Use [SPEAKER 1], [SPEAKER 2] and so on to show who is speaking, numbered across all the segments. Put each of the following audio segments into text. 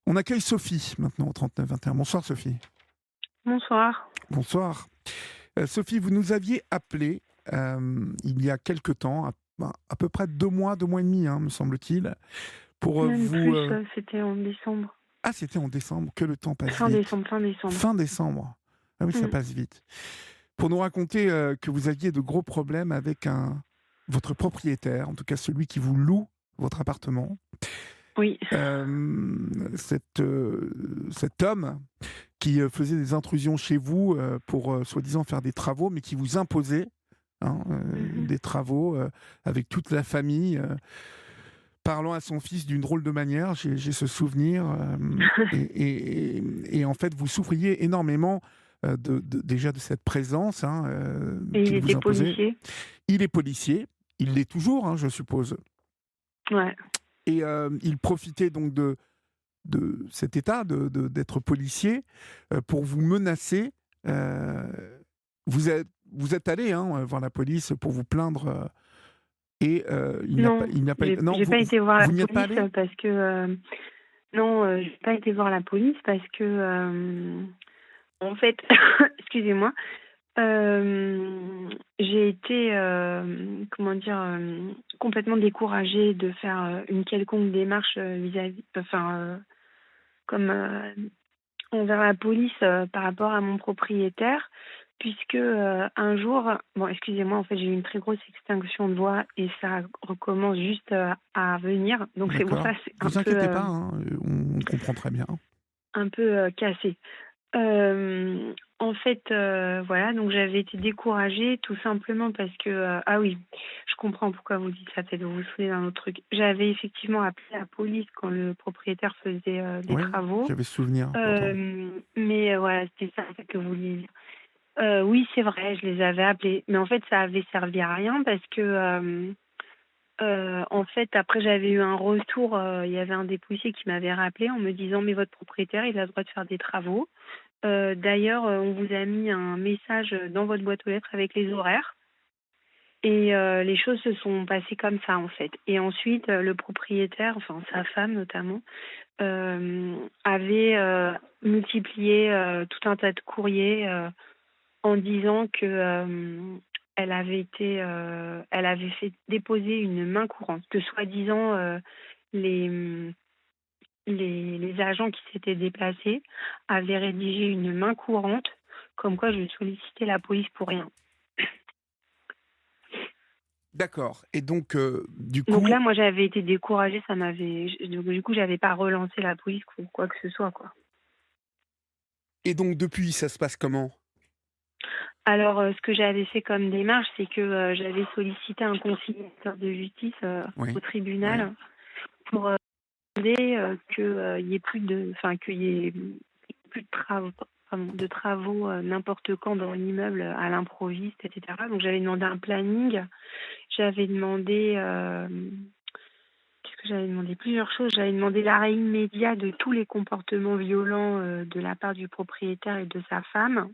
[SPEAKER 1] On accueille Sophie maintenant au 39 21. Bonsoir Sophie.
[SPEAKER 2] Bonsoir.
[SPEAKER 1] Bonsoir. Sophie, vous nous aviez appelé il y a quelque temps, à peu près 2 mois, 2 mois et demi, me semble-t-il, pour
[SPEAKER 2] Même
[SPEAKER 1] vous...
[SPEAKER 2] plus, c'était en décembre.
[SPEAKER 1] Ah, c'était en décembre, que le temps passe
[SPEAKER 2] Fin
[SPEAKER 1] vite.
[SPEAKER 2] décembre, fin décembre.
[SPEAKER 1] Fin décembre. Ah oui, ça
[SPEAKER 2] Mm.
[SPEAKER 1] passe vite. Pour nous raconter que vous aviez de gros problèmes avec votre propriétaire, en tout cas celui qui vous loue votre appartement.
[SPEAKER 2] Oui.
[SPEAKER 1] Cet homme qui faisait des intrusions chez vous pour soi-disant faire des travaux, mais qui vous imposait
[SPEAKER 2] Mhm.
[SPEAKER 1] des travaux avec toute la famille, parlant à son fils d'une drôle de manière. J'ai ce souvenir. Et en fait, vous souffriez énormément déjà de cette présence
[SPEAKER 2] Et il
[SPEAKER 1] qu'il vous
[SPEAKER 2] était
[SPEAKER 1] imposait.
[SPEAKER 2] policier.
[SPEAKER 1] Il est policier, il l'est toujours, je suppose.
[SPEAKER 2] Ouais.
[SPEAKER 1] Et il profitait donc de cet état d'être policier pour vous menacer. euh, vous êtes allé voir la police pour vous plaindre et
[SPEAKER 2] Non,
[SPEAKER 1] il n'a pas
[SPEAKER 2] j'ai
[SPEAKER 1] non
[SPEAKER 2] j'ai pas été voir la
[SPEAKER 1] vous n'y êtes pas
[SPEAKER 2] police
[SPEAKER 1] allé.
[SPEAKER 2] parce que non, j'ai pas été voir la police parce que en fait, excusez-moi, j'ai été comment dire complètement découragée de faire une quelconque démarche vis-à-vis, enfin comme envers la police par rapport à mon propriétaire, puisque un jour, bon, excusez-moi, en fait, j'ai eu une très grosse extinction de voix et ça recommence juste à venir. Donc c'est pour
[SPEAKER 1] D'accord.
[SPEAKER 2] ça, c'est
[SPEAKER 1] Vous inquiétez pas, on comprend très bien.
[SPEAKER 2] un peu cassé. En fait, voilà, donc j'avais été découragée tout simplement parce que, ah oui, je comprends pourquoi vous dites ça, peut-être vous vous souvenez d'un autre truc. J'avais effectivement appelé la police quand le propriétaire faisait des
[SPEAKER 1] Oui,
[SPEAKER 2] travaux.
[SPEAKER 1] j'avais ce souvenir pourtant.
[SPEAKER 2] Mais voilà, c'était ça que vous vouliez dire. Oui, c'est vrai, je les avais appelés. Mais en fait, ça avait servi à rien parce que, en fait, après, j'avais eu un retour. Il y avait un des policiers qui m'avait rappelé en me disant: «Mais votre propriétaire, il a le droit de faire des travaux. D'ailleurs, on vous a mis un message dans votre boîte aux lettres avec les horaires». Et les choses se sont passées comme ça, en fait. Et ensuite, le propriétaire, enfin sa femme notamment, avait multiplié tout un tas de courriers en disant que elle avait fait déposer une main courante, que soi-disant les, les agents qui s'étaient déplacés avaient rédigé une main courante, comme quoi je sollicitais la police pour rien.
[SPEAKER 1] D'accord. Et donc du
[SPEAKER 2] Donc
[SPEAKER 1] coup
[SPEAKER 2] là, moi, j'avais été découragée, donc, du coup, j'avais pas relancé la police ou quoi que ce soit, quoi.
[SPEAKER 1] depuis ça se passe comment?
[SPEAKER 2] Alors, ce que j'avais fait comme démarche, c'est que j'avais sollicité un conciliateur de justice au
[SPEAKER 1] Oui, oui.
[SPEAKER 2] tribunal pour demander qu'il y ait plus de, enfin, qu'il y ait plus de travaux, pardon, de travaux n'importe quand dans l'immeuble à l'improviste, etc. Donc, j'avais demandé un planning. J'avais demandé, qu'est-ce que j'avais demandé? Plusieurs choses. J'avais demandé l'arrêt immédiat de tous les comportements violents de la part du propriétaire et de sa femme.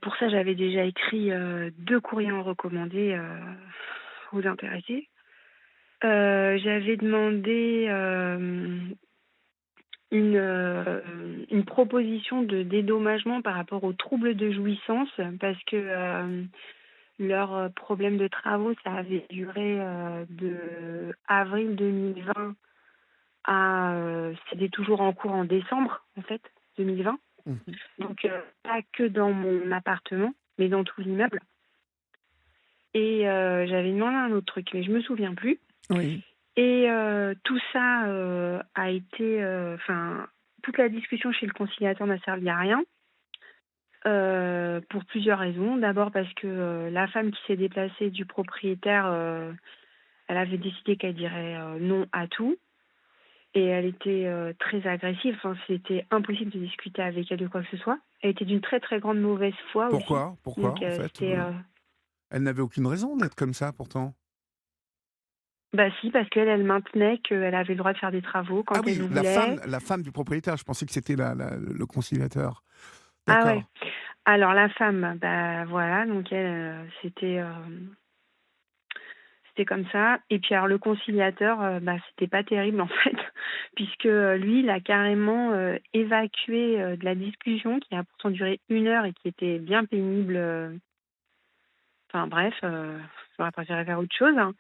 [SPEAKER 2] Pour ça, j'avais déjà écrit 2 courriers en recommandé aux intéressés. J'avais demandé une proposition de dédommagement par rapport aux troubles de jouissance parce que leur problème de travaux, ça avait duré de avril 2020 à c'était toujours en cours en décembre, en fait, 2020.
[SPEAKER 1] Mhm.
[SPEAKER 2] Donc pas que dans mon appartement, mais dans tout l'immeuble. Et j'avais demandé un autre truc, mais je me souviens plus.
[SPEAKER 1] Oui.
[SPEAKER 2] Et tout ça a été, enfin, toute la discussion chez le conciliateur n'a servi à rien. Pour plusieurs raisons. D'abord parce que la femme qui s'est déplacée du propriétaire, elle avait décidé qu'elle dirait non à tout. Et elle était très agressive. Enfin, c'était impossible de discuter avec elle de quoi que ce soit. Elle était d'une très très grande mauvaise foi aussi.
[SPEAKER 1] Pourquoi
[SPEAKER 2] Donc
[SPEAKER 1] en fait
[SPEAKER 2] c'était
[SPEAKER 1] elle n'avait aucune raison d'être comme ça pourtant.
[SPEAKER 2] bah si, parce qu'elle elle maintenait qu'elle avait le droit de faire des travaux
[SPEAKER 1] Ah
[SPEAKER 2] quand elle
[SPEAKER 1] oui,
[SPEAKER 2] voulait.
[SPEAKER 1] la femme du propriétaire. Je pensais que c'était le conciliateur.
[SPEAKER 2] Ah ouais.
[SPEAKER 1] D'accord.
[SPEAKER 2] Alors la femme, bah voilà, donc elle, c'était comme ça. Et puis alors le conciliateur, bah c'était pas terrible en fait, puisque lui, il a carrément évacué de la discussion qui a pourtant duré 1 heure et qui était bien pénible. Enfin bref, j'aurais préféré faire autre chose, hein.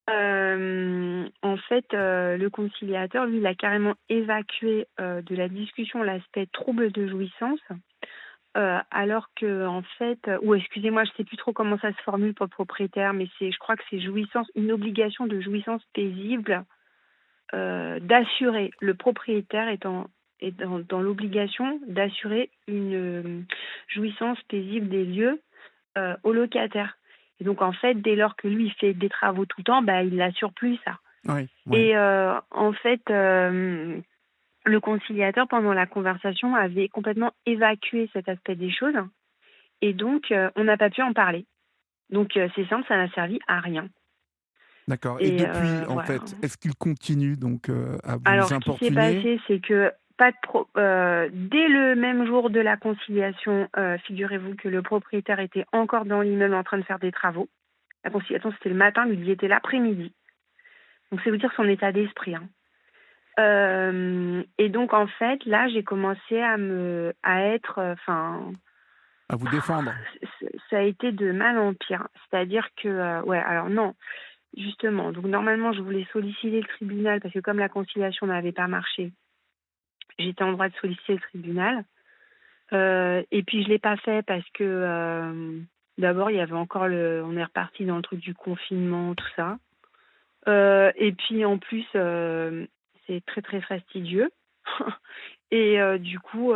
[SPEAKER 2] En fait, le conciliateur, lui, il a carrément évacué de la discussion l'aspect trouble de jouissance, alors que en fait, ou excusez-moi, je sais plus trop comment ça se formule pour le propriétaire, mais je crois que c'est jouissance, une obligation de jouissance paisible, d'assurer. Le propriétaire est dans l'obligation d'assurer une jouissance paisible des lieux au locataire. Et donc, en fait, dès lors que lui, il fait des travaux tout le temps, bah, il n'assure plus ça.
[SPEAKER 1] Oui, oui.
[SPEAKER 2] Et en fait, le conciliateur, pendant la conversation, avait complètement évacué cet aspect des choses. Et donc, on n'a pas pu en parler. Donc, c'est simple, ça n'a servi à rien.
[SPEAKER 1] D'accord. Et depuis, en
[SPEAKER 2] voilà.
[SPEAKER 1] fait, est-ce qu'il continue donc à
[SPEAKER 2] Alors,
[SPEAKER 1] vous
[SPEAKER 2] ce qui s'est
[SPEAKER 1] importuner?
[SPEAKER 2] passé, c'est que dès le même jour de la conciliation, figurez-vous que le propriétaire était encore dans l'immeuble en train de faire des travaux. La conciliation, c'était le matin, lui, il y était l'après-midi. Donc, c'est vous dire son état d'esprit, hein. Et donc, en fait, là, j'ai commencé à être,
[SPEAKER 1] À vous défendre?
[SPEAKER 2] ça a été de mal en pire. C'est-à-dire que, ouais, alors non, justement. Donc, normalement, je voulais solliciter le tribunal parce que comme la conciliation n'avait pas marché, j'étais en droit de solliciter le tribunal. Et puis, je l'ai pas fait parce que, d'abord, il y avait encore on est reparti dans le truc du confinement, tout ça. Et puis, en plus, c'est très, très fastidieux. Et du coup,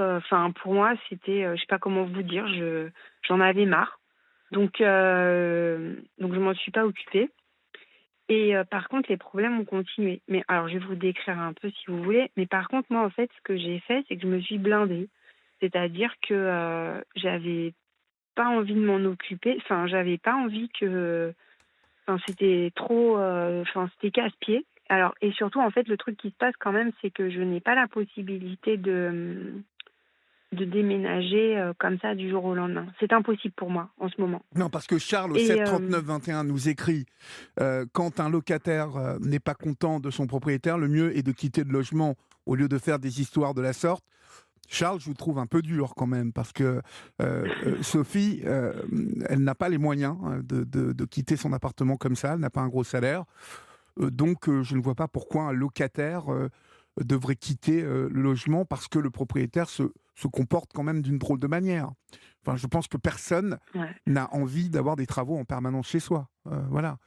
[SPEAKER 2] pour moi, c'était, je sais pas comment vous dire, j'en avais marre. Donc je m'en suis pas occupée. Et par contre, les problèmes ont continué. Mais alors, je vais vous décrire un peu si vous voulez. Mais par contre, moi, en fait, ce que j'ai fait, c'est que je me suis blindée. C'est-à-dire que j'avais pas envie de m'en occuper. Enfin, j'avais pas envie que... Enfin, c'était trop... c'était casse-pied. Alors, et surtout, en fait, le truc qui se passe quand même, c'est que je n'ai pas la possibilité de déménager comme ça du jour au lendemain. C'est impossible pour moi en ce moment.
[SPEAKER 1] Non, parce que Charles, au
[SPEAKER 2] Et
[SPEAKER 1] 739-21, nous écrit quand un locataire n'est pas content de son propriétaire, le mieux est de quitter le logement au lieu de faire des histoires de la sorte. Charles, je vous trouve un peu dur quand même, parce que Sophie, elle n'a pas les moyens de quitter son appartement comme ça, elle n'a pas un gros salaire. Donc, je ne vois pas pourquoi un locataire devrait quitter le logement parce que le propriétaire se comporte quand même d'une drôle de manière. Enfin, je pense que personne
[SPEAKER 2] ouais.
[SPEAKER 1] n'a envie d'avoir des travaux en permanence chez soi. Voilà.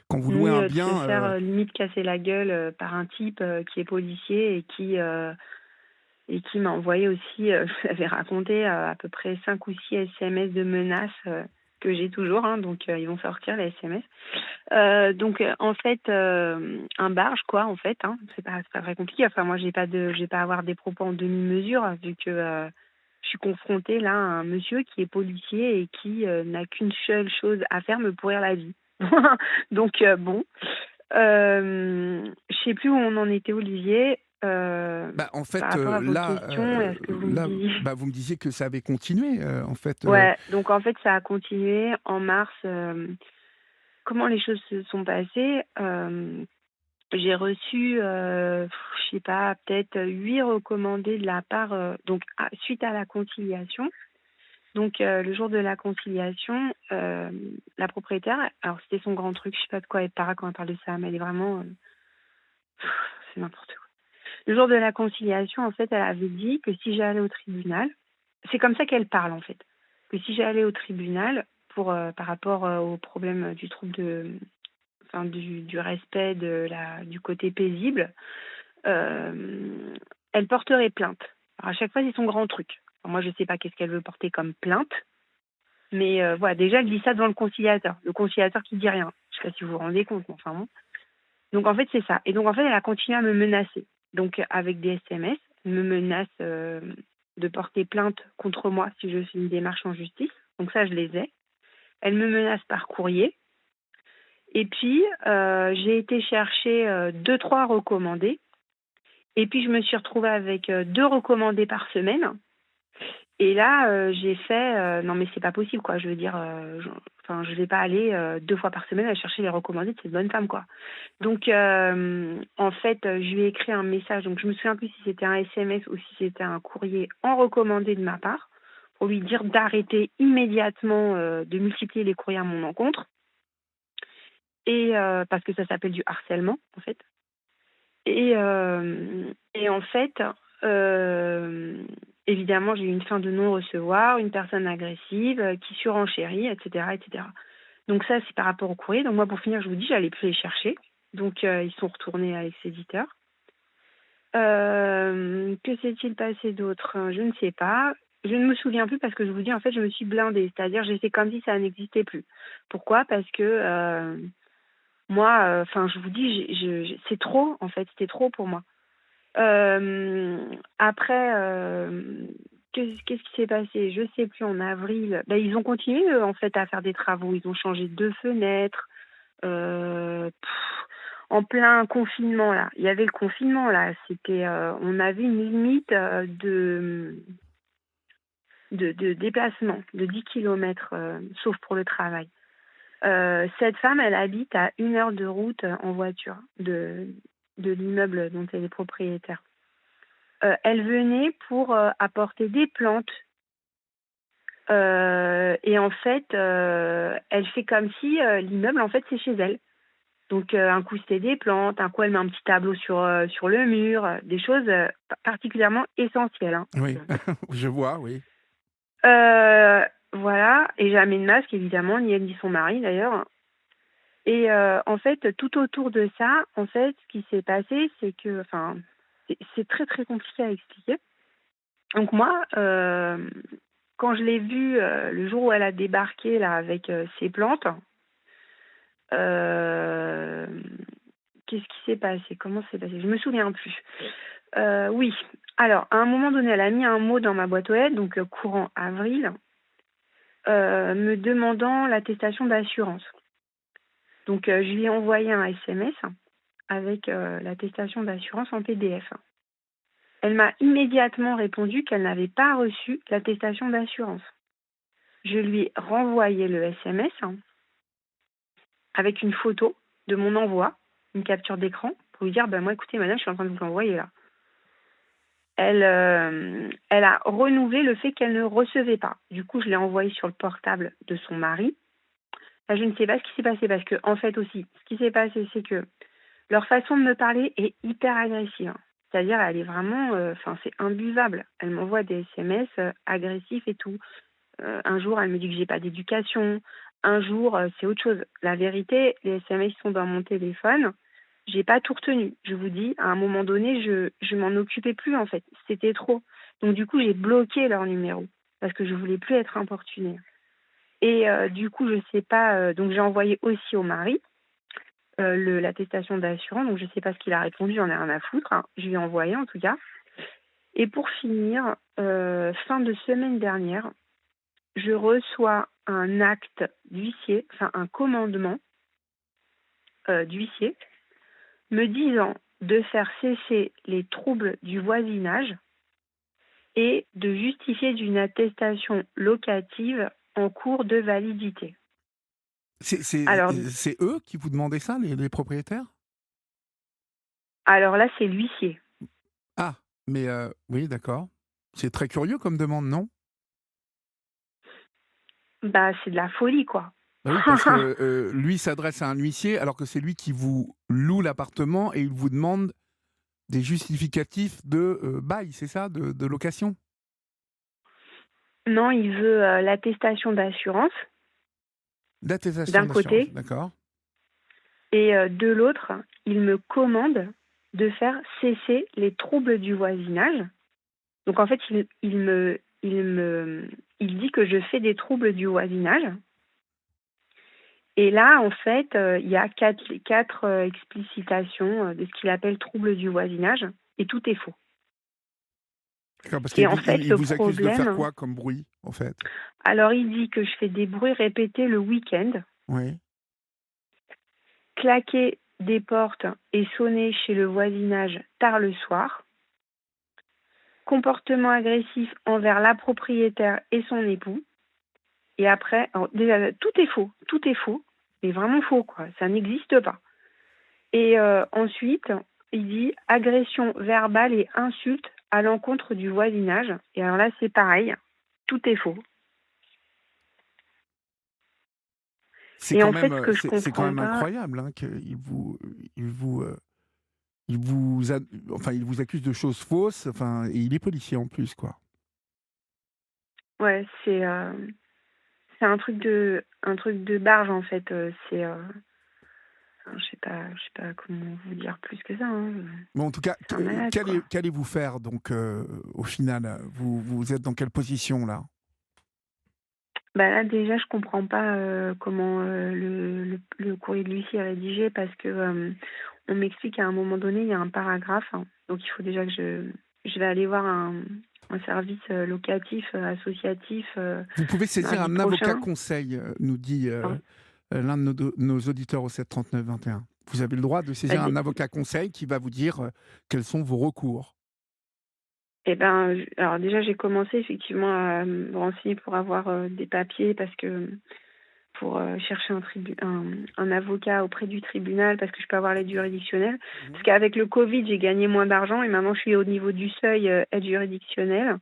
[SPEAKER 1] Quand vous louez
[SPEAKER 2] Ni
[SPEAKER 1] un
[SPEAKER 2] de se
[SPEAKER 1] bien,
[SPEAKER 2] faire limite casser la gueule par un type qui est policier et qui m'a envoyé aussi, je l'avais raconté, à peu près 5 ou 6 SMS de menaces que j'ai toujours, hein, donc ils vont sortir les SMS. Donc en fait, un barge quoi, en fait, hein, c'est pas très compliqué. Enfin moi j'ai pas à avoir des propos en demi-mesure vu que je suis confrontée là à un monsieur qui est policier et qui n'a qu'une seule chose à faire, me pourrir la vie. Donc bon, je sais plus où on en était, Olivier.
[SPEAKER 1] en
[SPEAKER 2] Par
[SPEAKER 1] fait,
[SPEAKER 2] rapport à vos questions, est-ce que vous me disiez?
[SPEAKER 1] vous me disiez que ça avait continué, en fait.
[SPEAKER 2] Ouais, donc en fait ça a continué en mars. Comment les choses se sont passées? J'ai reçu, je sais pas, peut-être 8 recommandés de la part, donc suite à la conciliation. Donc le jour de la conciliation, la propriétaire, alors c'était son grand truc, je sais pas de quoi elle parle quand elle parle de ça, mais elle est vraiment, c'est n'importe quoi. Le jour de la conciliation, en fait, elle avait dit que si j'allais au tribunal, c'est comme ça qu'elle parle, en fait, que si j'allais au tribunal pour, par rapport au problème du trouble du respect du côté paisible, elle porterait plainte. Alors à chaque fois, c'est son grand truc. Alors moi, je ne sais pas qu'est-ce qu'elle veut porter comme plainte, mais voilà, déjà, elle dit ça devant le conciliateur. Le conciliateur qui dit rien. Je ne sais pas si vous vous rendez compte, mais enfin bon. Donc en fait, c'est ça. Et donc en fait, elle a continué à me menacer. Donc avec des SMS, elle me menace de porter plainte contre moi si je fais une démarche en justice. Donc ça, je les ai. Elle me menace par courrier. Et puis, j'ai été chercher 2-3 recommandés. Et puis, je me suis retrouvée avec 2 recommandés par semaine. Et là, j'ai fait, non mais c'est pas possible quoi. Je veux dire, je vais pas aller 2 fois par semaine à chercher les recommandés de cette bonne femme quoi. Donc en fait, je lui ai écrit un message. Donc je me souviens plus si c'était un SMS ou si c'était un courrier en recommandé de ma part pour lui dire d'arrêter immédiatement de multiplier les courriers à mon encontre et parce que ça s'appelle du harcèlement en fait. Et en fait, évidemment, j'ai eu une fin de non-recevoir, une personne agressive qui surenchérit, etc., etc. Donc ça, c'est par rapport au courrier. Donc moi, pour finir, je vous dis, j'allais plus les chercher. Donc ils sont retournés avec l'éditeur. Que s'est-il passé d'autre? Je ne sais pas. Je ne me souviens plus parce que je vous dis, en fait, je me suis blindée. C'est-à-dire, j'ai fait comme si ça n'existait plus. Pourquoi? Parce que moi, je vous dis, c'est trop, en fait, c'était trop pour moi. Après, qu'est-ce qui s'est passé? Je sais plus, en avril. Ben, ils ont continué, en fait, à faire des travaux. Ils ont changé 2 fenêtres. En plein confinement, là. Il y avait le confinement, là. C'était, on avait une limite de déplacement de 10 kilomètres, sauf pour le travail. Cette femme, elle habite à 1 heure de route en voiture de l'immeuble dont elle est propriétaire. Elle venait pour apporter des plantes. Et en fait, elle fait comme si l'immeuble, en fait, c'est chez elle. Donc, un coup, c'était des plantes, un coup, elle met un petit tableau sur le mur, des choses particulièrement essentielles. Hein.
[SPEAKER 1] Oui, je vois, oui.
[SPEAKER 2] Voilà, et jamais de masque, évidemment, ni elle ni son mari, d'ailleurs. Et en fait, tout autour de ça, en fait, ce qui s'est passé, c'est que, c'est très, très compliqué à expliquer. Donc moi, quand je l'ai vue le jour où elle a débarqué là avec ses plantes, qu'est-ce qui s'est passé? Comment c'est passé? Je me souviens plus. Oui. Alors, à un moment donné, elle a mis un mot dans ma boîte aux lettres, donc courant avril, me demandant l'attestation d'assurance. Donc, je lui ai envoyé un SMS avec l'attestation d'assurance en PDF. Elle m'a immédiatement répondu qu'elle n'avait pas reçu l'attestation d'assurance. Je lui ai renvoyé le SMS avec une photo de mon envoi, une capture d'écran, pour lui dire, moi écoutez madame, je suis en train de vous l'envoyer là. Elle a renouvelé le fait qu'elle ne recevait pas. Du coup, je l'ai envoyé sur le portable de son mari. Là, je ne sais pas ce qui s'est passé parce que, en fait aussi, ce qui s'est passé, c'est que leur façon de me parler est hyper agressive. C'est-à-dire, elle est vraiment, c'est imbuvable. Elle m'envoie des SMS agressifs et tout. Un jour, elle me dit que j'ai pas d'éducation. Un jour, c'est autre chose. La vérité, les SMS sont dans mon téléphone. J'ai pas tout retenu. Je vous dis, à un moment donné, je m'en occupais plus en fait. C'était trop. Donc du coup, j'ai bloqué leur numéro parce que je voulais plus être importunée. Et du coup, je sais pas. Donc j'ai envoyé aussi au mari l'attestation d'assurance. Donc je sais pas ce qu'il a répondu. J'en ai rien à foutre. Hein. Je lui ai envoyé en tout cas. Et pour finir, fin de semaine dernière, je reçois un acte d'huissier, un commandement d'huissier, me disant de faire cesser les troubles du voisinage et de justifier d'une attestation locative en cours de validité. Alors,
[SPEAKER 1] C'est eux qui vous demandaient ça, les propriétaires?
[SPEAKER 2] alors là, c'est l'huissier.
[SPEAKER 1] Ah, mais oui, d'accord. C'est très curieux comme demande, non?
[SPEAKER 2] C'est de la folie, quoi.
[SPEAKER 1] Bah oui, parce que lui s'adresse à un huissier alors que c'est lui qui vous loue l'appartement et il vous demande des justificatifs de bail, c'est ça, de location?
[SPEAKER 2] Non, il veut l'attestation d'assurance
[SPEAKER 1] D'attestation
[SPEAKER 2] d'un
[SPEAKER 1] d'assurance,
[SPEAKER 2] côté
[SPEAKER 1] d'accord.
[SPEAKER 2] et de l'autre, il me commande de faire cesser les troubles du voisinage. Donc en fait, il dit que je fais des troubles du voisinage. Et là, en fait, il y a quatre explicitations de ce qu'il appelle troubles du voisinage, et tout est faux.
[SPEAKER 1] D'accord, parce
[SPEAKER 2] Et
[SPEAKER 1] qu'il
[SPEAKER 2] en
[SPEAKER 1] vous,
[SPEAKER 2] fait,
[SPEAKER 1] il
[SPEAKER 2] le
[SPEAKER 1] vous accuse de faire
[SPEAKER 2] problème,
[SPEAKER 1] quoi comme bruit, en fait?
[SPEAKER 2] alors il dit que je fais des bruits répétés le week-end,
[SPEAKER 1] Oui.
[SPEAKER 2] claquer des portes et sonner chez le voisinage tard le soir, comportement agressif envers la propriétaire et son époux. Et après, alors déjà, tout est faux, mais vraiment faux, quoi. Ça n'existe pas. Et ensuite, il dit agression verbale et insulte à l'encontre du voisinage. Et alors là, c'est pareil, tout est faux.
[SPEAKER 1] C'est
[SPEAKER 2] Et
[SPEAKER 1] quand
[SPEAKER 2] en fait,
[SPEAKER 1] même,
[SPEAKER 2] ce que je
[SPEAKER 1] c'est quand
[SPEAKER 2] comprends
[SPEAKER 1] même
[SPEAKER 2] pas,
[SPEAKER 1] incroyable hein, il vous, enfin, il vous accuse de choses fausses. Enfin, et il est policier en plus, quoi.
[SPEAKER 2] ouais, c'est un truc de barge en fait. Enfin, je sais pas comment vous dire plus que ça, hein.
[SPEAKER 1] Mais en tout cas,
[SPEAKER 2] C'est un malade, quoi.
[SPEAKER 1] qu'allez-vous faire donc au final vous êtes dans quelle position là?
[SPEAKER 2] Bah là, déjà, je comprends pas comment le courrier de l'huissier est rédigé parce que on m'explique qu'à un moment donné, il y a un paragraphe, hein. Donc il faut déjà que je vais aller voir un service locatif, associatif
[SPEAKER 1] Vous pouvez saisir
[SPEAKER 2] mardi
[SPEAKER 1] un avocat
[SPEAKER 2] prochain.
[SPEAKER 1] conseil, nous dit
[SPEAKER 2] Hein.
[SPEAKER 1] l'un de nos auditeurs au 739-21. Vous avez le droit de
[SPEAKER 2] Bah,
[SPEAKER 1] saisir un avocat conseil qui va vous dire quels sont vos recours.
[SPEAKER 2] eh ben, alors déjà, j'ai commencé effectivement à me renseigner pour avoir des papiers parce que pour chercher un avocat auprès du tribunal parce que je peux avoir l'aide juridictionnelle. Parce
[SPEAKER 1] Mhm.
[SPEAKER 2] qu'avec le Covid, j'ai gagné moins d'argent et maintenant je suis au niveau du seuil aide juridictionnelle.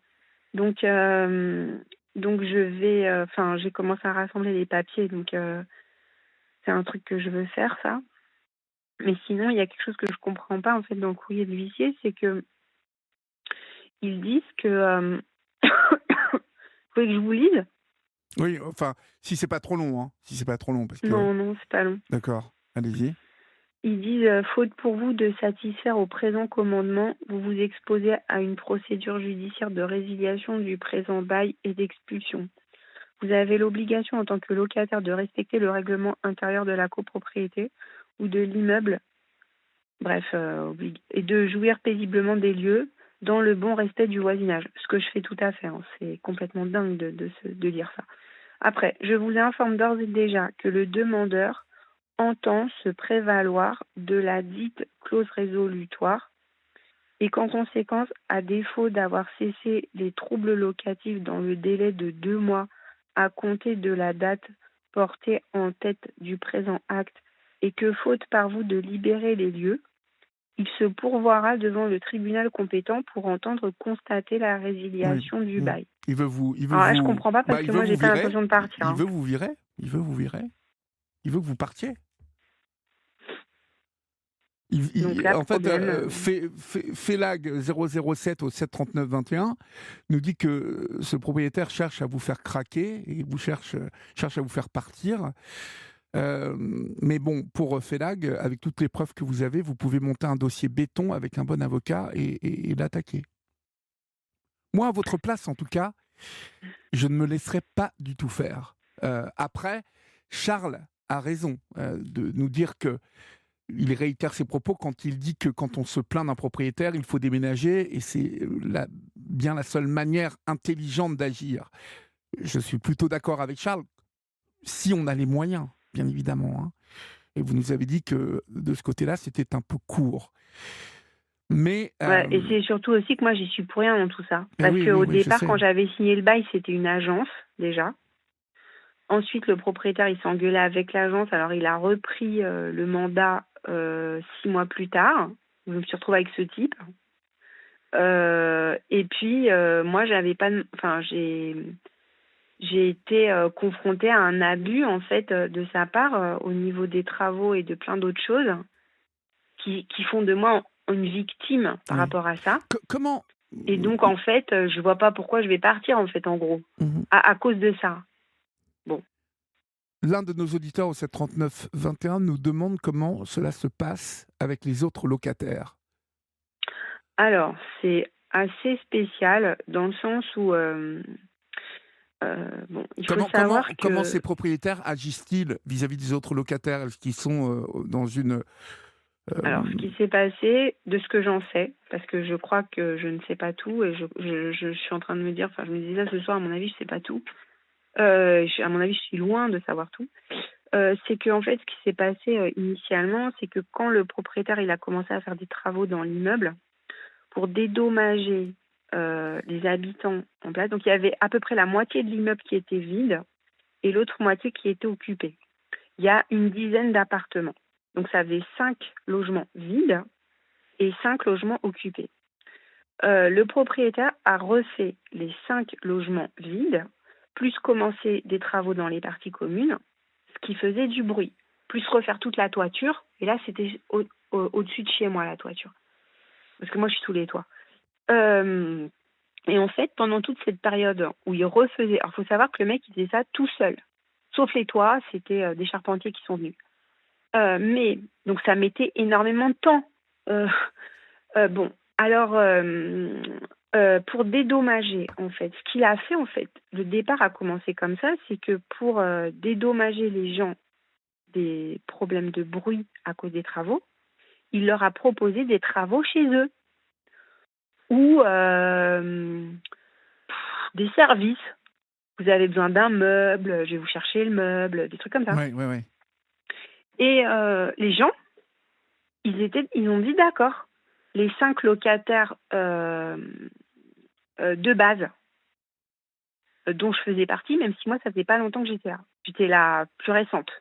[SPEAKER 2] Donc, donc je vais, enfin, j'ai commencé à rassembler les papiers, donc c'est un truc que je veux faire, ça. Mais sinon, il y a quelque chose que je comprends pas en fait dans le courrier de l'huissier, c'est que ils disent que, vous voulez que je vous lise?
[SPEAKER 1] Oui, enfin, si c'est pas trop long, hein, si c'est pas trop long, parce que
[SPEAKER 2] Non, non, c'est pas long.
[SPEAKER 1] d'accord, allez-y.
[SPEAKER 2] Ils disent faute pour vous de satisfaire au présent commandement, vous vous exposez à une procédure judiciaire de résiliation du présent bail et d'expulsion. Vous avez l'obligation en tant que locataire de respecter le règlement intérieur de la copropriété ou de l'immeuble, bref, et de jouir paisiblement des lieux dans le bon respect du voisinage. Ce que je fais tout à fait, hein. C'est complètement dingue de dire ça. Après, je vous informe d'ores et déjà que le demandeur entend se prévaloir de la dite clause résolutoire et qu'en conséquence, à défaut d'avoir cessé les troubles locatifs dans le délai de 2 mois à compter de la date portée en tête du présent acte et que faute par vous de libérer les lieux, il se pourvoira devant le tribunal compétent pour entendre constater la
[SPEAKER 1] Oui.
[SPEAKER 2] résiliation du
[SPEAKER 1] Mm.
[SPEAKER 2] bail.
[SPEAKER 1] Il veut
[SPEAKER 2] Alors là, je
[SPEAKER 1] vous,
[SPEAKER 2] comprends pas parce
[SPEAKER 1] bah,
[SPEAKER 2] que
[SPEAKER 1] il veut
[SPEAKER 2] moi,
[SPEAKER 1] vous
[SPEAKER 2] j'ai pas
[SPEAKER 1] virer.
[SPEAKER 2] l'intention de partir,
[SPEAKER 1] Il
[SPEAKER 2] hein.
[SPEAKER 1] veut vous virer. Il veut vous virer. Il veut que vous partiez.
[SPEAKER 2] Donc là,
[SPEAKER 1] En fait,
[SPEAKER 2] problème.
[SPEAKER 1] Félag 007 au 739-21 nous dit que ce propriétaire cherche à vous faire craquer et cherche à vous faire partir. Mais bon, pour Félag, avec toutes les preuves que vous avez, vous pouvez monter un dossier béton avec un bon avocat et l'attaquer. Moi, à votre place, en tout cas, je ne me laisserai pas du tout faire. Après, Charles a raison de nous dire que il réitère ses propos quand il dit que quand on se plaint d'un propriétaire, il faut déménager et c'est bien la seule manière intelligente d'agir. Je suis plutôt d'accord avec Charles, si on a les moyens, bien évidemment. Hein. Et vous nous avez dit que de ce côté-là, c'était un peu court. Mais
[SPEAKER 2] Ouais, et c'est surtout aussi que moi, j'y suis pour rien dans tout ça. Parce
[SPEAKER 1] oui, oui,
[SPEAKER 2] qu'au
[SPEAKER 1] oui, je
[SPEAKER 2] départ,
[SPEAKER 1] sais.
[SPEAKER 2] quand j'avais signé le bail, c'était une agence, déjà. Ensuite, le propriétaire, il s'est engueulé avec l'agence. Alors, il a repris le mandat 6 mois plus tard. Je me suis retrouvée avec ce type. Et puis, moi, j'avais pas... Enfin, j'ai été confrontée à un abus, en fait, de sa part au niveau des travaux et de plein d'autres choses qui font de moi une victime par
[SPEAKER 1] Oui.
[SPEAKER 2] rapport à ça.
[SPEAKER 1] Comment
[SPEAKER 2] Et donc, en fait, je vois pas pourquoi je vais partir, en fait, en gros,
[SPEAKER 1] Mhm.
[SPEAKER 2] à cause de ça. Bon.
[SPEAKER 1] L'un de nos auditeurs au 739-21 nous demande comment cela se passe avec les autres locataires.
[SPEAKER 2] Alors, c'est assez spécial dans le sens où, bon, il faut savoir
[SPEAKER 1] Comment
[SPEAKER 2] que...
[SPEAKER 1] ces propriétaires agissent-ils vis-à-vis des autres locataires? Est-ce qu'ils sont dans une...
[SPEAKER 2] Alors, ce qui s'est passé, de ce que j'en sais, parce que je crois que je ne sais pas tout, et je suis en train de me dire, enfin, je me disais ça ce soir, à mon avis, je sais pas tout. À mon avis, je suis loin de savoir tout. C'est que en fait, ce qui s'est passé initialement, c'est que quand le propriétaire il a commencé à faire des travaux dans l'immeuble, pour dédommager les habitants en place. Donc il y avait à peu près la moitié de l'immeuble qui était vide et l'autre moitié qui était occupée. Il y a une dizaine d'appartements. Donc ça faisait 5 logements vides et 5 logements occupés. Le propriétaire a refait les 5 logements vides, plus commencer des travaux dans les parties communes, ce qui faisait du bruit, plus refaire toute la toiture. Et là, c'était au-dessus de chez moi, la toiture. Parce que moi, je suis sous les toits. Et en fait, pendant toute cette période où il refaisait... Alors, il faut savoir que le mec, il faisait ça tout seul. Sauf les toits, c'était des charpentiers qui sont venus. Mais, donc, ça mettait énormément de temps. Bon, alors, pour dédommager, en fait, ce qu'il a fait, en fait, le départ a commencé comme ça, c'est que pour dédommager les gens des problèmes de bruit à cause des travaux, il leur a proposé des travaux chez eux ou des services. Vous avez besoin d'un meuble, je vais vous chercher le meuble, des trucs comme ça.
[SPEAKER 1] Ouais, ouais, ouais.
[SPEAKER 2] Et les gens, ils ont dit d'accord. Les 5 locataires de base dont je faisais partie, même si moi, ça faisait pas longtemps que j'étais là. J'étais la plus récente.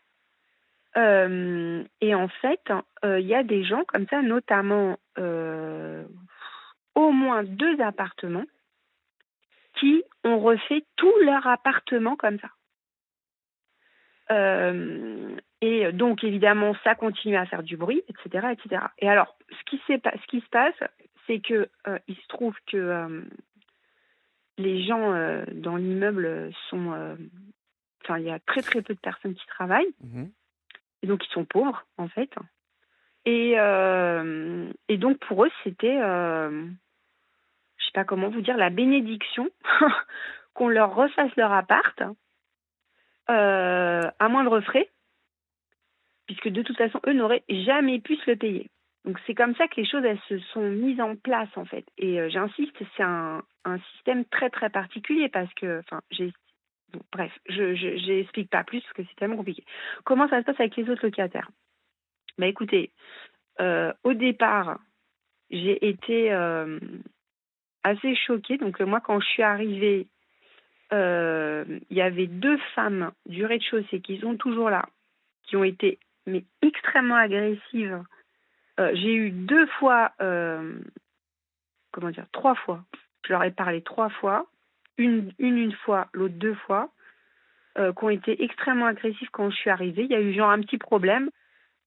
[SPEAKER 2] Et en fait, il y a des gens comme ça, notamment au moins 2 appartements qui ont refait tout leur appartement comme ça. Et donc, évidemment, ça continue à faire du bruit, etc., etc. Et alors, ce qui se passe, c'est que il se trouve que les gens dans l'immeuble sont... Enfin, il y a très, très peu de personnes qui travaillent. Et donc, ils sont pauvres, en fait. Et donc, pour eux, c'était... je sais pas comment vous dire, la bénédiction qu'on leur refasse leur appart à moindre frais, puisque de toute façon, eux n'auraient jamais pu se le payer. Donc c'est comme ça que les choses, elles se sont mises en place, en fait. Et j'insiste, c'est un système très, très particulier, parce que, enfin, bon, bref, je n'explique pas plus, parce que c'est tellement compliqué. Comment ça se passe avec les autres locataires? Bah écoutez, au départ, j'ai été assez choquée. Donc moi, quand je suis arrivée, il y avait 2 femmes du rez-de-chaussée qui sont toujours là, qui ont été mais extrêmement agressives. J'ai eu 2 fois, comment dire, 3 fois. Je leur ai parlé 3 fois, une fois, l'autre 2 fois, qui ont été extrêmement agressives quand je suis arrivée. Il y a eu genre un petit problème.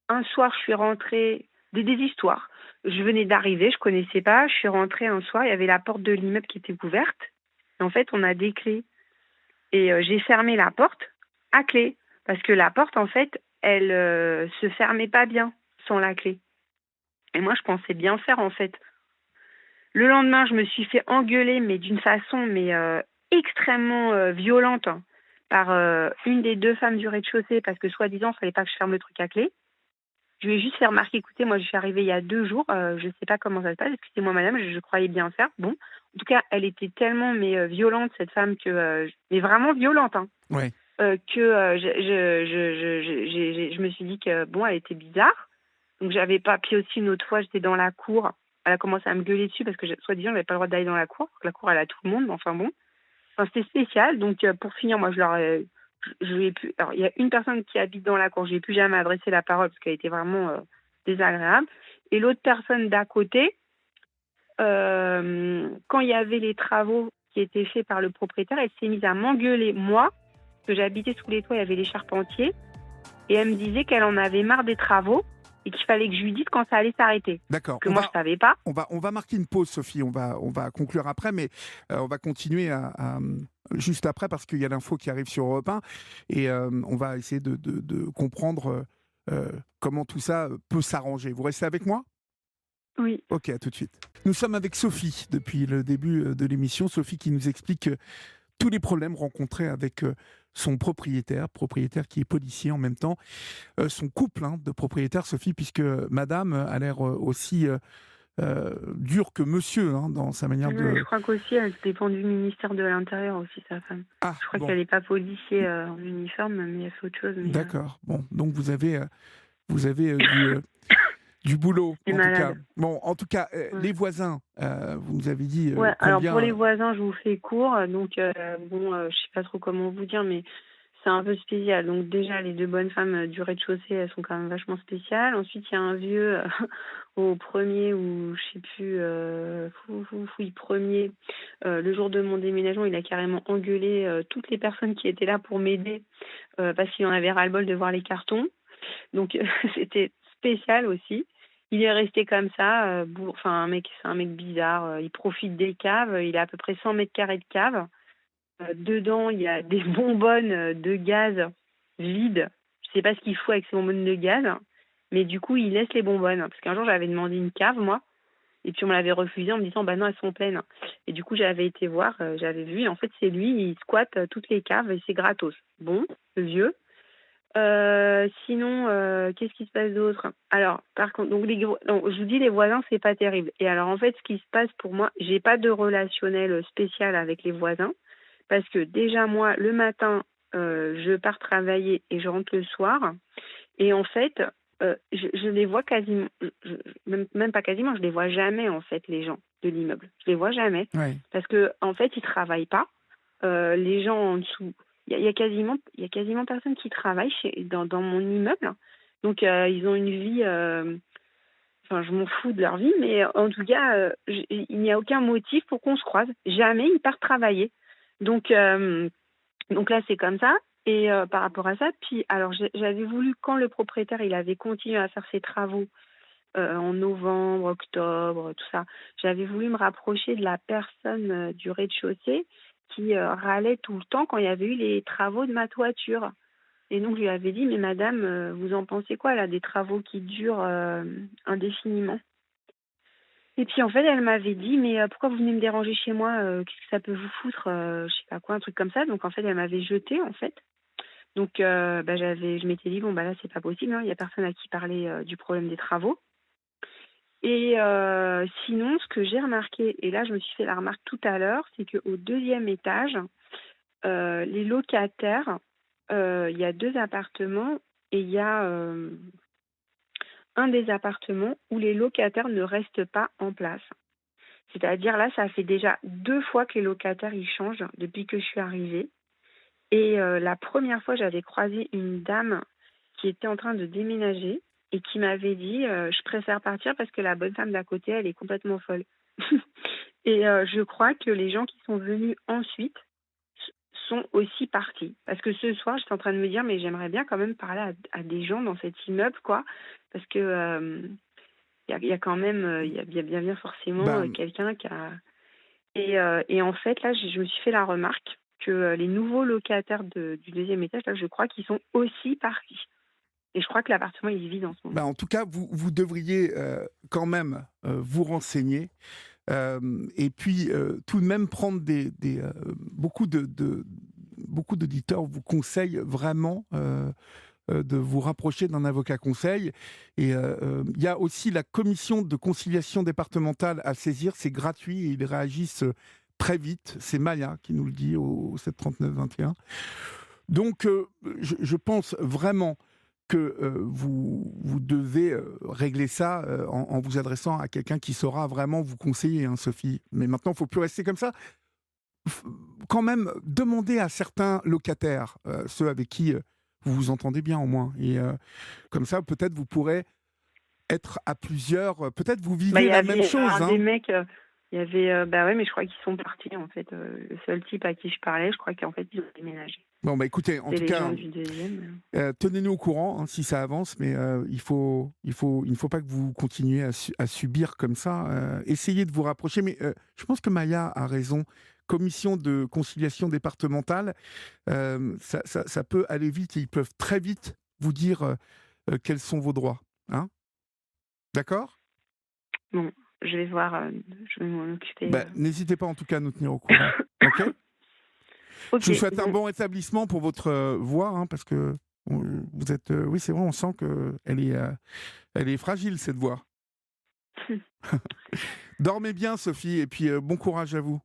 [SPEAKER 2] Un soir, je suis rentrée, des histoires. Je venais d'arriver, je connaissais pas. Je suis rentrée un soir, il y avait la porte de l'immeuble qui était ouverte. Et en fait, on a des clés. Et j'ai fermé la porte à clé. Parce que la porte, en fait, elle se fermait pas bien sans la clé. Et moi, je pensais bien faire, en fait. Le lendemain, je me suis fait engueuler, mais d'une façon extrêmement violente, hein, par une des 2 femmes du rez-de-chaussée, parce que soi-disant, il fallait pas que je ferme le truc à clé. Je lui ai juste fait remarquer, écoutez, moi je suis arrivée il y a 2 jours, je ne sais pas comment ça se passe, excusez-moi madame, je croyais bien faire. Bon, en tout cas, elle était tellement violente, cette femme, que mais vraiment violente, hein,
[SPEAKER 1] Ouais.
[SPEAKER 2] que je me suis dit que bon, elle était bizarre. Donc j'avais pas. Puis aussi une autre fois, j'étais dans la cour, elle a commencé à me gueuler dessus parce que soi-disant, j'avais pas le droit d'aller dans la cour. La cour, elle a tout le monde, mais enfin bon. Enfin, c'était spécial. Donc pour finir, moi je lui ai pu. Alors, il y a une personne qui habite dans la cour, je n'ai plus jamais adressé la parole parce qu'elle était vraiment désagréable. Et l'autre personne d'à côté, quand il y avait les travaux qui étaient faits par le propriétaire, elle s'est mise à m'engueuler, moi, parce que j'habitais sous les toits, il y avait les charpentiers, et elle me disait qu'elle en avait marre des travaux et qu'il fallait que je lui dise quand ça allait s'arrêter.
[SPEAKER 1] D'accord.
[SPEAKER 2] Que moi, je ne savais pas.
[SPEAKER 1] On va marquer une pause, Sophie. On va conclure après, mais on va continuer juste après parce qu'il y a l'info qui arrive sur Europe 1 et on va essayer de comprendre comment tout ça peut s'arranger. Vous restez avec moi ?
[SPEAKER 2] Oui.
[SPEAKER 1] Ok, à tout de suite. Nous sommes avec Sophie depuis le début de l'émission. Sophie qui nous explique tous les problèmes rencontrés avec son propriétaire qui est policier en même temps, son couple de propriétaires, Sophie, puisque madame a l'air aussi dure que monsieur dans sa manière de...
[SPEAKER 2] Je crois qu'aussi, elle dépend du ministère de l'Intérieur aussi, sa femme.
[SPEAKER 1] Ah,
[SPEAKER 2] je crois
[SPEAKER 1] bon.
[SPEAKER 2] qu'elle n'est pas policier en uniforme, mais elle fait autre chose. Mais,
[SPEAKER 1] D'accord. Bon, donc vous avez Du boulot,
[SPEAKER 2] J'étais
[SPEAKER 1] en tout cas.
[SPEAKER 2] malade.
[SPEAKER 1] Bon, en tout cas,
[SPEAKER 2] Ouais.
[SPEAKER 1] les voisins, vous nous avez dit
[SPEAKER 2] Ouais, alors pour
[SPEAKER 1] combien...
[SPEAKER 2] les voisins, je vous fais court. Donc, bon, je sais pas trop comment vous dire, mais c'est un peu spécial. Donc, déjà, les deux bonnes femmes du rez-de-chaussée, elles sont quand même vachement spéciales. Ensuite, il y a un vieux au premier, ou je sais plus, oui, premier, le jour de mon déménagement, il a carrément engueulé toutes les personnes qui étaient là pour m'aider parce qu'il en avait ras-le-bol de voir les cartons. Donc, c'était spécial aussi. Il est resté comme ça, enfin c'est un mec bizarre, il profite des caves, il a à peu près 100 mètres carrés de cave. Dedans, il y a des bonbonnes de gaz vides. Je sais pas ce qu'il fout avec ces bonbonnes de gaz, mais du coup, il laisse les bonbonnes. Parce qu'un jour, j'avais demandé une cave, moi, et puis on me l'avait refusé en me disant, bah non, elles sont pleines. Et du coup, j'avais été voir, j'avais vu, et en fait, c'est lui, il squatte toutes les caves et c'est gratos. Bon, le vieux. Sinon, qu'est-ce qui se passe d'autre? Alors, par contre, donc donc, je vous dis, les voisins, c'est pas terrible. Et alors, en fait, ce qui se passe pour moi, j'ai pas de relationnel spécial avec les voisins, parce que déjà, moi, le matin, je pars travailler et je rentre le soir. Et en fait, je les vois quasiment, même pas quasiment, je les vois jamais, en fait, les gens de l'immeuble. Je les vois jamais,
[SPEAKER 1] Ouais.
[SPEAKER 2] parce que en fait, ils travaillent pas. Les gens en dessous, il y a quasiment personne qui travaille dans mon immeuble. Donc, ils ont une vie, enfin, je m'en fous de leur vie, mais en tout cas, il n'y a aucun motif pour qu'on se croise. Jamais ils partent travailler. Donc, donc là, c'est comme ça. Et par rapport à ça, puis alors j'avais voulu, quand le propriétaire il avait continué à faire ses travaux en novembre, octobre, tout ça, j'avais voulu me rapprocher de la personne du rez-de-chaussée qui râlait tout le temps quand il y avait eu les travaux de ma toiture. Et donc je lui avais dit, mais madame, vous en pensez quoi là, des travaux qui durent indéfiniment? Et puis en fait, elle m'avait dit, mais pourquoi vous venez me déranger chez moi? Qu'est-ce que ça peut vous foutre? Je sais pas quoi, un truc comme ça. Donc en fait, elle m'avait jetée en fait. Donc bah, je m'étais dit, bon bah là, c'est pas possible, hein, il y a personne à qui parler du problème des travaux. Et sinon, ce que j'ai remarqué, et là je me suis fait la remarque tout à l'heure, c'est qu'au deuxième étage, les locataires, il y a 2 appartements et il y a un des appartements où les locataires ne restent pas en place. C'est-à-dire là, ça fait déjà 2 fois que les locataires ils changent depuis que je suis arrivée. Et la première fois, j'avais croisé une dame qui était en train de déménager et qui m'avait dit, «Je préfère partir parce que la bonne femme d'à côté, elle est complètement folle». Et je crois que les gens qui sont venus ensuite sont aussi partis. Parce que ce soir, j'étais en train de me dire: «Mais j'aimerais bien quand même parler à des gens dans cet immeuble, quoi». Parce que, il y a quand même, il y a bien forcément,
[SPEAKER 1] Ben,
[SPEAKER 2] quelqu'un qui a et en fait, là, je me suis fait la remarque que, les nouveaux locataires du deuxième étage, là, je crois qu'ils sont aussi partis et je crois que l'appartement, il est vide en ce moment.
[SPEAKER 1] en tout cas, vous devriez quand même vous renseigner. Et puis, tout de même prendre beaucoup d'auditeurs vous conseillent vraiment de vous rapprocher d'un avocat conseil. Et il y a aussi la commission de conciliation départementale à saisir. C'est gratuit et ils réagissent très vite. C'est Maya qui nous le dit au 739-21. Donc, je pense vraiment que vous devez régler ça en vous adressant à quelqu'un qui saura vraiment vous conseiller, hein, Sophie. Mais maintenant, il ne faut plus rester comme ça. F- Quand même, demandez à certains locataires, ceux avec qui vous vous entendez bien au moins. Et comme ça, peut-être vous pourrez être à plusieurs. Peut-être vous
[SPEAKER 2] Bah, il
[SPEAKER 1] vivez
[SPEAKER 2] y
[SPEAKER 1] la même
[SPEAKER 2] avait
[SPEAKER 1] chose.
[SPEAKER 2] un des
[SPEAKER 1] Hein.
[SPEAKER 2] mecs, il y avait, bah, ouais, mais je crois qu'ils sont partis, en fait, le seul type à qui je parlais, je crois qu'en fait, ils ont déménagé.
[SPEAKER 1] Bon, bah écoutez, en
[SPEAKER 2] C'est
[SPEAKER 1] tout
[SPEAKER 2] les gens
[SPEAKER 1] cas,
[SPEAKER 2] du deuxième.
[SPEAKER 1] tenez-nous au courant hein, si ça avance, mais il ne faut pas que vous continuiez à subir comme ça. Essayez de vous rapprocher, mais je pense que Maya a raison. Commission de conciliation départementale, ça peut aller vite et ils peuvent très vite vous dire quels sont vos droits. Hein, d'accord?
[SPEAKER 2] Bon, je vais voir, je vais m'en occuper.
[SPEAKER 1] Ben, n'hésitez pas en tout cas à nous tenir au courant. OK? Je
[SPEAKER 2] OK,
[SPEAKER 1] vous souhaite un
[SPEAKER 2] bon.
[SPEAKER 1] bon rétablissement pour votre voix, hein, parce que vous êtes. Oui, c'est vrai, on sent elle est fragile, cette voix. Dormez bien, Sophie, et puis bon courage à vous.